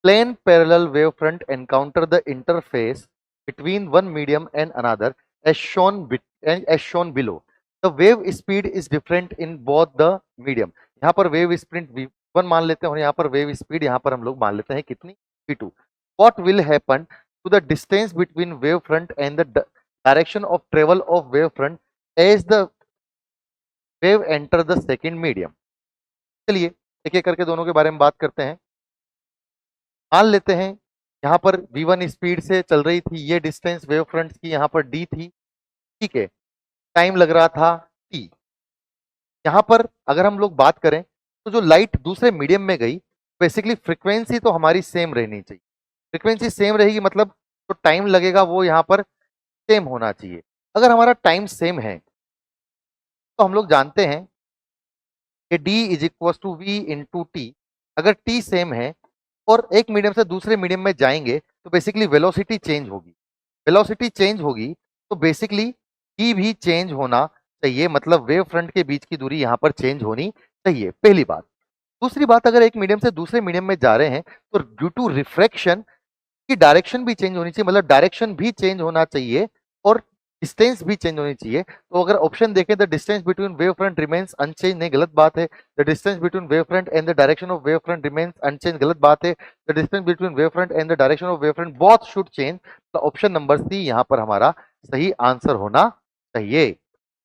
Plane parallel wavefront encounter the interface between one medium and another as shown below. The wave speed is different in both the medium. यहाँ पर wave speed v1 मान लेते हैं और यहाँ पर wave speed यहाँ पर हम लोग मान लेते हैं कितनी v2. What will happen to the distance between wavefront and the direction of travel of wavefront as the wave enter the second medium? चलिए एक एक करके दोनों के बारे में बात करते हैं. मान लेते हैं यहाँ पर v1 स्पीड से चल रही थी, ये डिस्टेंस वेव फ्रंट की यहाँ पर d थी, ठीक है, टाइम लग रहा था t. यहाँ पर अगर हम लोग बात करें तो जो लाइट दूसरे मीडियम में गई, बेसिकली फ्रीक्वेंसी तो हमारी सेम रहनी चाहिए. फ्रीक्वेंसी सेम रहेगी मतलब जो टाइम लगेगा वो यहाँ पर सेम होना चाहिए. अगर हमारा टाइम सेम है तो हम लोग जानते हैं कि d is equal to V into T. अगर t सेम है और एक मीडियम से दूसरे मीडियम में जाएंगे तो बेसिकली वेलोसिटी चेंज होगी. वेलोसिटी चेंज होगी तो बेसिकली ई भी चेंज होना चाहिए, मतलब वेव फ्रंट के बीच की दूरी यहां पर चेंज होनी चाहिए, पहली बात. दूसरी बात, अगर एक मीडियम से दूसरे मीडियम में जा रहे हैं तो ड्यू टू रिफ्रैक्शन की डायरेक्शन भी चेंज होनी चाहिए, मतलब डायरेक्शन भी चेंज होना चाहिए और डिस्टेंस भी चेंज होनी चाहिए. तो अगर ऑप्शन देखें the distance between wave front remains unchange, नहीं गलत बात है. The distance between wave front and the direction of wave front remains unchange, गलत बात है. The distance between wave front and the direction of wave front both should change. तो option number C यहां पर हमारा सही आंसर होना चाहिए.